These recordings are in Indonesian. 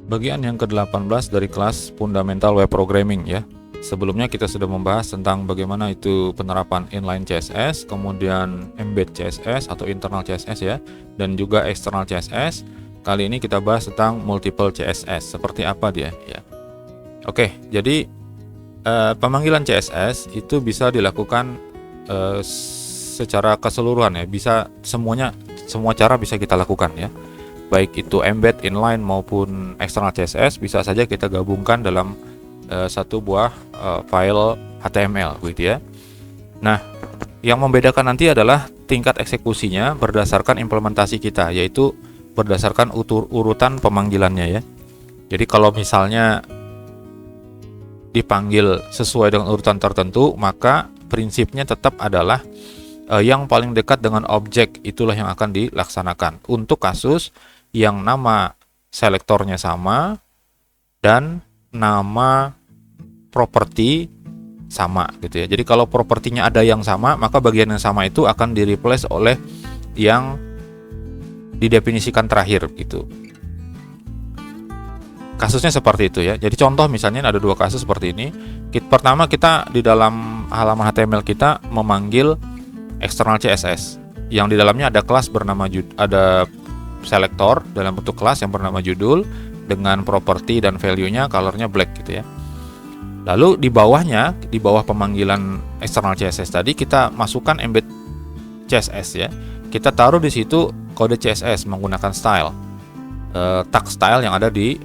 Bagian yang ke-18 dari kelas Fundamental Web Programming ya. Sebelumnya kita sudah membahas tentang bagaimana itu penerapan inline CSS, kemudian embed CSS atau internal CSS ya, dan juga external CSS. Kali ini kita bahas tentang multiple CSS, seperti apa dia ya. Oke, jadi pemanggilan CSS itu bisa dilakukan secara keseluruhan ya, bisa semua cara bisa kita lakukan ya. Baik itu embed, inline maupun external CSS bisa saja kita gabungkan dalam satu buah file HTML gitu ya. Nah, yang membedakan nanti adalah tingkat eksekusinya berdasarkan implementasi kita, yaitu berdasarkan urutan pemanggilannya ya. Jadi kalau misalnya dipanggil sesuai dengan urutan tertentu, maka prinsipnya tetap adalah yang paling dekat dengan objek itulah yang akan dilaksanakan. Untuk kasus yang nama selektornya sama dan nama properti sama gitu ya. Jadi kalau propertinya ada yang sama, maka bagian yang sama itu akan di-replace oleh yang didefinisikan terakhir gitu. Kasusnya seperti itu ya. Jadi contoh misalnya ada dua kasus seperti ini. Pertama, kita di dalam halaman HTML kita memanggil external CSS yang di dalamnya ada kelas bernama ada selektor dalam bentuk kelas yang bernama judul dengan properti dan value-nya colornya black gitu ya. Lalu di bawahnya, di bawah pemanggilan external CSS tadi kita masukkan embed CSS ya. Kita taruh di situ kode CSS menggunakan style, tag style yang ada di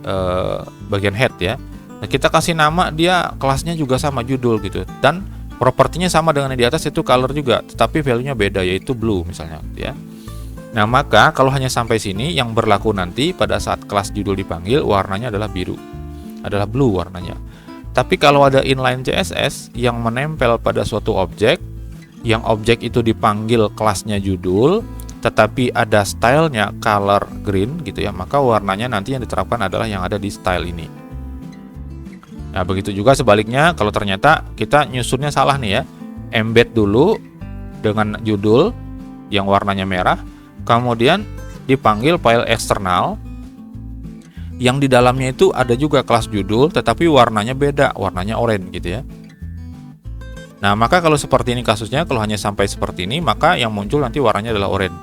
bagian head ya. Nah, kita kasih nama dia kelasnya juga sama judul gitu, dan propertinya sama dengan yang di atas itu color juga, tetapi value-nya beda yaitu blue misalnya gitu ya. Nah, maka kalau hanya sampai sini yang berlaku nanti pada saat kelas judul dipanggil warnanya adalah biru, adalah blue warnanya. Tapi kalau ada inline CSS yang menempel pada suatu objek, yang objek itu dipanggil kelasnya judul, tetapi ada stylenya color green gitu ya, maka warnanya nanti yang diterapkan adalah yang ada di style ini. Nah, begitu juga sebaliknya kalau ternyata kita nyusunnya salah nih ya, embed dulu dengan judul yang warnanya merah, kemudian dipanggil file eksternal yang di dalamnya itu ada juga kelas judul tetapi warnanya beda, warnanya oranye gitu ya. Nah, maka kalau seperti ini kasusnya, kalau hanya sampai seperti ini, maka yang muncul nanti warnanya adalah oranye.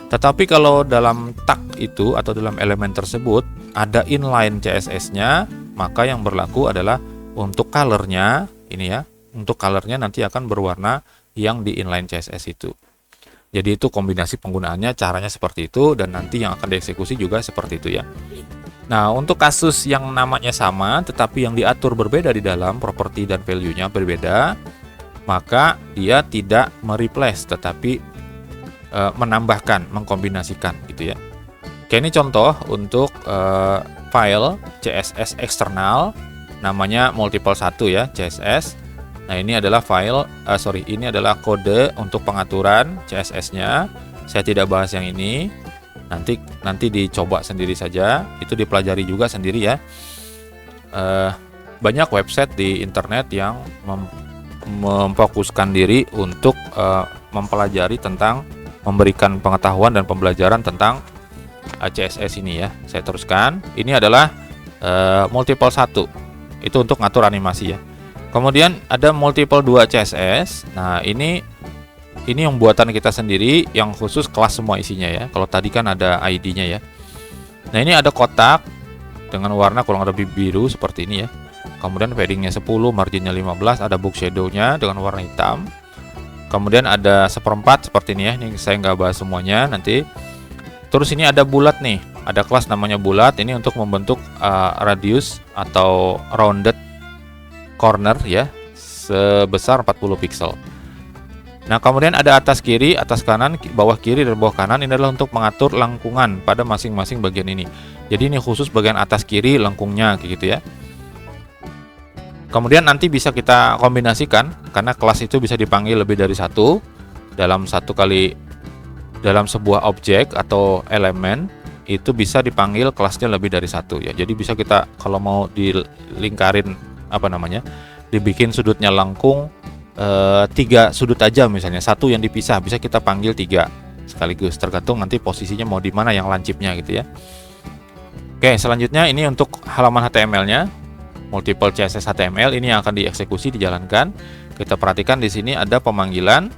Tetapi kalau dalam tag itu atau dalam elemen tersebut ada inline CSS-nya, maka yang berlaku adalah untuk color-nya ini ya, untuk color-nya nanti akan berwarna yang di inline CSS itu. Jadi itu kombinasi penggunaannya, caranya seperti itu, dan nanti yang akan dieksekusi juga seperti itu ya. Nah, untuk kasus yang namanya sama tetapi yang diatur berbeda di dalam properti dan value-nya berbeda, maka dia tidak mereplace tetapi menambahkan, mengkombinasikan gitu ya. Oke, ini contoh untuk file CSS eksternal namanya multiple 1 ya, CSS. Nah, ini adalah ini adalah kode untuk pengaturan CSS-nya. Saya tidak bahas yang ini. Nanti dicoba sendiri saja, itu dipelajari juga sendiri ya. Banyak website di internet yang memfokuskan diri untuk mempelajari tentang, memberikan pengetahuan dan pembelajaran tentang CSS ini ya. Saya teruskan, ini adalah multiple 1, itu untuk ngatur animasi ya. Kemudian ada multiple 2 CSS. Nah, ini yang buatan kita sendiri, yang khusus kelas semua isinya ya. Kalau tadi kan ada ID-nya ya. Nah, ini ada kotak dengan warna kurang lebih biru seperti ini ya. Kemudian paddingnya 10, marginnya 15, ada box shadow-nya dengan warna hitam. Kemudian ada seperempat seperti ini ya. Ini saya nggak bahas semuanya nanti. Terus ini ada bulat nih. Ada kelas namanya bulat. Ini untuk membentuk radius atau rounded corner ya, sebesar 40 pixel. Nah, kemudian ada atas kiri, atas kanan, bawah kiri, dan bawah kanan. Ini adalah untuk mengatur lengkungan pada masing-masing bagian ini. Jadi ini khusus bagian atas kiri lengkungnya kayak gitu ya. Kemudian nanti bisa kita kombinasikan, karena kelas itu bisa dipanggil lebih dari satu dalam sebuah objek atau elemen, itu bisa dipanggil kelasnya lebih dari satu ya. Jadi bisa kita kalau mau dilingkarin dibikin sudutnya lengkung 3 sudut aja misalnya, satu yang dipisah bisa kita panggil 3 sekaligus, tergantung nanti posisinya mau di mana yang lancipnya gitu ya. Oke, selanjutnya ini untuk halaman HTML-nya, multiple CSS HTML ini yang akan dieksekusi, dijalankan. Kita perhatikan di sini ada pemanggilan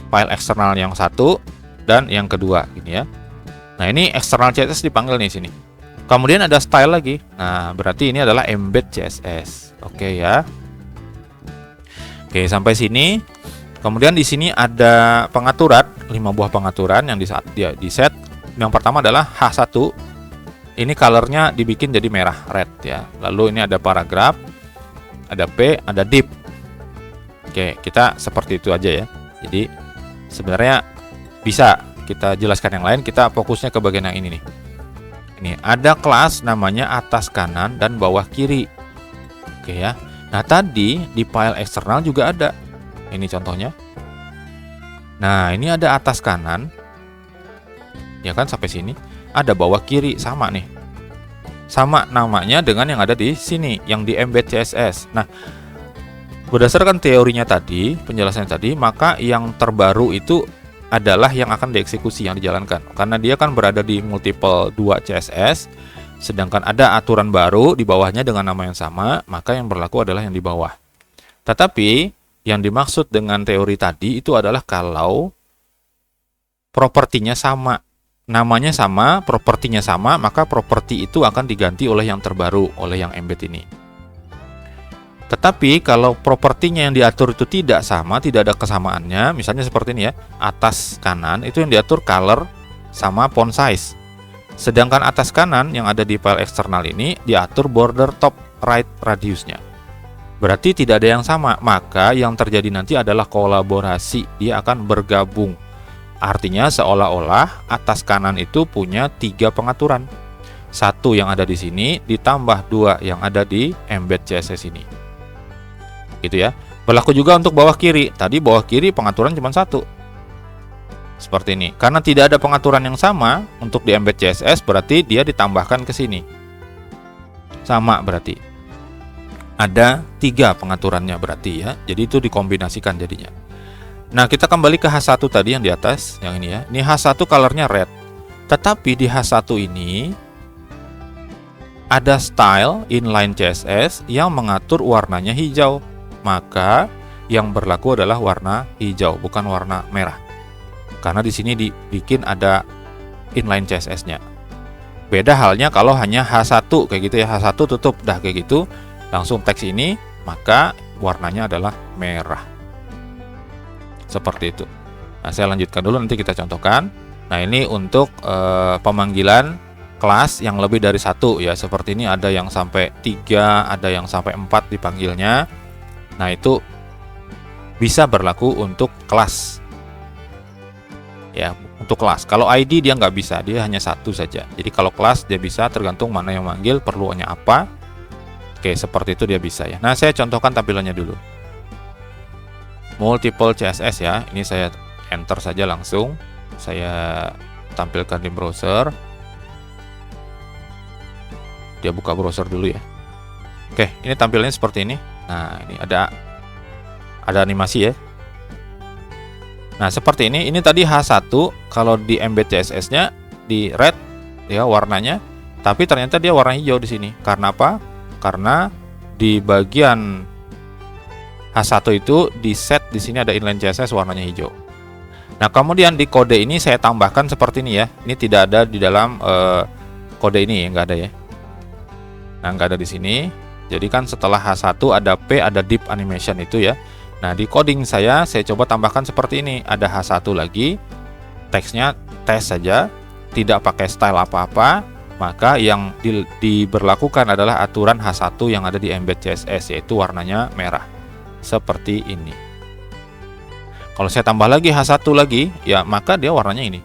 file eksternal yang satu dan yang kedua, ini ya. Nah, ini eksternal CSS dipanggil nih sini. Kemudian ada style lagi. Nah, berarti ini adalah embed CSS. Oke ya. Oke, sampai sini. Kemudian di sini ada pengaturan, 5 buah pengaturan yang di set. Yang pertama adalah H1. Ini colornya dibikin jadi merah, red ya. Lalu ini ada paragraf, ada P, ada div. Oke, kita seperti itu aja ya. Jadi sebenarnya bisa kita jelaskan yang lain, kita fokusnya ke bagian yang ini nih. Ini ada kelas namanya atas kanan dan bawah kiri. Oke ya. Nah, tadi di file eksternal juga ada. Ini contohnya. Nah, ini ada atas kanan. Ya kan, sampai sini. Ada bawah kiri, sama nih. Sama namanya dengan yang ada di sini, yang di embed CSS. Nah, berdasarkan teorinya tadi, penjelasannya tadi, maka yang terbaru itu adalah yang akan dieksekusi, yang dijalankan. Karena dia kan berada di multiple 2 CSS, sedangkan ada aturan baru di bawahnya dengan nama yang sama, maka yang berlaku adalah yang di bawah. Tetapi yang dimaksud dengan teori tadi itu adalah kalau propertinya sama, namanya sama, propertinya sama, maka properti itu akan diganti oleh yang terbaru, oleh yang embed ini. Tetapi kalau propertinya yang diatur itu tidak sama, tidak ada kesamaannya, misalnya seperti ini ya, atas kanan itu yang diatur color sama font size. Sedangkan atas kanan yang ada di file eksternal ini diatur border top right radiusnya. Berarti tidak ada yang sama, maka yang terjadi nanti adalah kolaborasi, dia akan bergabung. Artinya seolah-olah atas kanan itu punya 3 pengaturan. 1 yang ada di sini ditambah 2 yang ada di embed CSS ini. Gitu ya. Berlaku juga untuk bawah kiri. Tadi bawah kiri pengaturan cuma 1. Seperti ini. Karena tidak ada pengaturan yang sama untuk di embed CSS, berarti dia ditambahkan ke sini. Sama berarti. Ada 3 pengaturannya berarti ya. Jadi itu dikombinasikan jadinya. Nah, kita kembali ke H1 tadi yang di atas, yang ini ya. Ini H1 colornya red. Tetapi di H1 ini ada style inline CSS yang mengatur warnanya hijau. Maka yang berlaku adalah warna hijau, bukan warna merah. Karena di sini dibikin ada inline CSS-nya. Beda halnya kalau hanya H1 kayak gitu ya, H1 tutup dah kayak gitu, langsung teks ini, maka warnanya adalah merah. Seperti itu. Nah, saya lanjutkan dulu, nanti kita contohkan. Nah, ini untuk pemanggilan kelas yang lebih dari 1 ya. Seperti ini ada yang sampai 3, ada yang sampai 4 dipanggilnya. Nah, itu bisa berlaku untuk kelas. Ya, untuk kelas. Kalau ID dia nggak bisa, dia hanya 1 saja. Jadi kalau kelas dia bisa, tergantung mana yang manggil, perluannya apa. Oke, seperti itu dia bisa ya. Nah, saya contohkan tampilannya dulu. Multiple CSS ya. Ini saya enter saja langsung. Saya tampilkan di browser. Dia buka browser dulu ya. Oke, ini tampilannya seperti ini. Nah, ini ada animasi ya. Nah, seperti ini. Ini tadi H1 kalau di embed CSS-nya di red ya warnanya, tapi ternyata dia warna hijau di sini. Karena apa? Karena di bagian H1 itu di set di sini ada inline CSS warnanya hijau. Nah, kemudian di kode ini saya tambahkan seperti ini ya. Ini tidak ada di dalam kode ini, nggak ada ya. Nah, nggak ada di sini. Jadi kan setelah H1 ada P, ada div animation itu ya. Nah, di coding saya coba tambahkan seperti ini. Ada H1 lagi, teksnya tes saja, tidak pakai style apa-apa, maka yang diberlakukan adalah aturan H1 yang ada di embed CSS, yaitu warnanya merah. Seperti ini. Kalau saya tambah lagi H1 lagi, ya maka dia warnanya ini.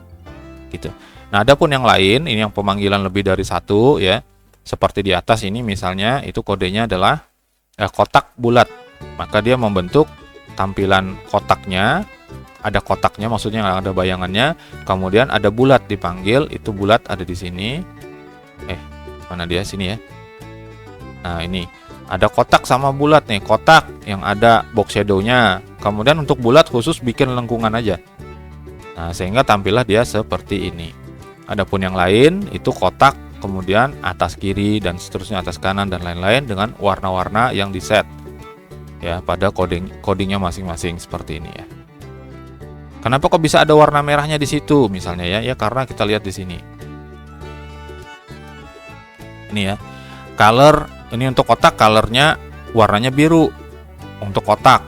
Gitu. Nah, adapun yang lain, ini yang pemanggilan lebih dari 1 ya. Seperti di atas ini misalnya, itu kodenya adalah kotak bulat. Maka dia membentuk tampilan kotaknya, ada kotaknya maksudnya ada bayangannya, kemudian ada bulat dipanggil, itu bulat ada di sini. Mana dia sini ya. Nah, ini ada kotak sama bulat nih, kotak yang ada box shadow-nya. Kemudian untuk bulat khusus bikin lengkungan aja. Nah, sehingga tampillah dia seperti ini. Adapun yang lain itu kotak, kemudian atas kiri dan seterusnya atas kanan dan lain-lain dengan warna-warna yang di-set ya pada codingnya masing-masing seperti ini ya. Kenapa kok bisa ada warna merahnya di situ misalnya ya? Ya karena kita lihat di sini. Ini ya. Color ini untuk kotak, colornya warnanya biru untuk kotak.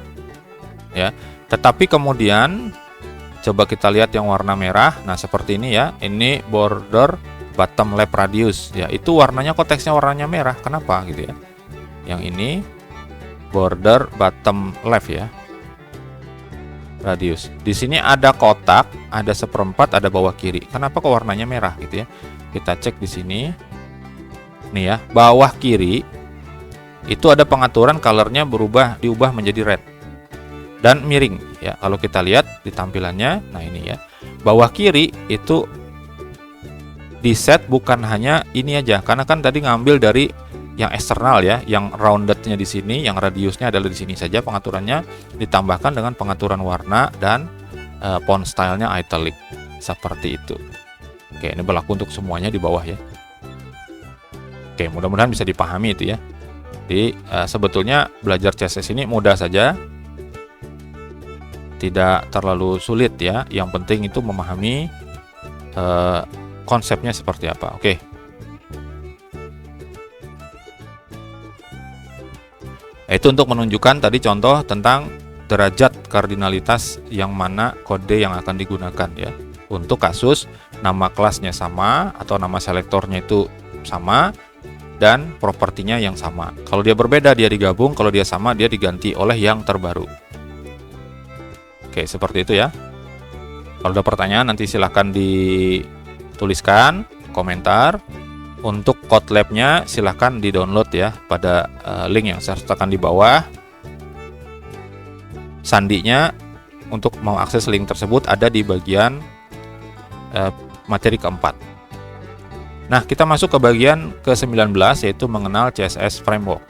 Ya. Tetapi kemudian coba kita lihat yang warna merah. Nah, seperti ini ya. Ini border bottom left radius. Ya, itu warnanya kok teksnya warnanya merah. Kenapa gitu ya? Yang ini border bottom left ya. Radius. Di sini ada kotak, ada seperempat, ada bawah kiri. Kenapa kok warnanya merah gitu ya? Kita cek di sini. Nih ya, bawah kiri itu ada pengaturan colornya diubah menjadi red dan miring ya. Kalau kita lihat di tampilannya, nah ini ya. Bawah kiri itu di set bukan hanya ini aja, karena kan tadi ngambil dari yang eksternal ya, yang roundednya di sini, yang radiusnya adalah di sini saja pengaturannya, ditambahkan dengan pengaturan warna dan font stylenya italic seperti itu. Oke, ini berlaku untuk semuanya di bawah ya. Oke, mudah-mudahan bisa dipahami itu ya. Jadi sebetulnya belajar CSS ini mudah saja, tidak terlalu sulit ya. Yang penting itu memahami konsepnya seperti apa. Oke. Itu untuk menunjukkan tadi contoh tentang derajat kardinalitas yang mana kode yang akan digunakan ya. Untuk kasus nama kelasnya sama atau nama selektornya itu sama dan propertinya yang sama. Kalau dia berbeda dia digabung, kalau dia sama dia diganti oleh yang terbaru. Oke, seperti itu ya. Kalau ada pertanyaan nanti silahkan dituliskan komentar. Untuk Kotlab-nya silahkan di-download ya pada link yang saya sertakan di bawah. Sandinya untuk mau akses link tersebut ada di bagian materi keempat. Nah, kita masuk ke bagian ke-19 yaitu mengenal CSS Framework.